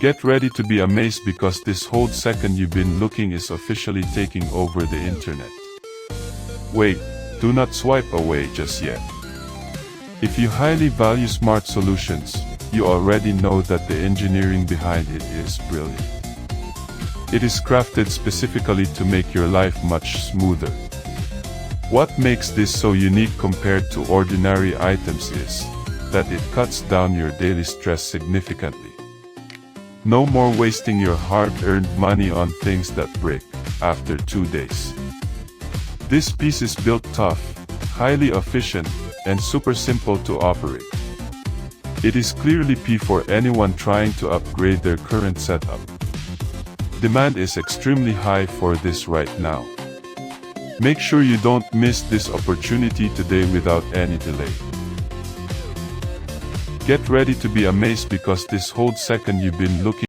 Get ready to be amazed because this whole second you've been looking is officially taking over the internet. Wait, do not swipe away just yet. If you highly value smart solutions, you already know that the engineering behind it is brilliant. It is crafted specifically to make your life much smoother. What makes this so unique compared to ordinary items is that it cuts down your daily stress significantly. No more wasting your hard-earned money on things that break after 2 days. This piece is built tough, highly efficient, and super simple to operate. It is clearly P for anyone trying to upgrade their current setup. Demand is extremely high for this right now. Make sure you don't miss this opportunity today without any delay. Get ready to be amazed because this whole second you've been looking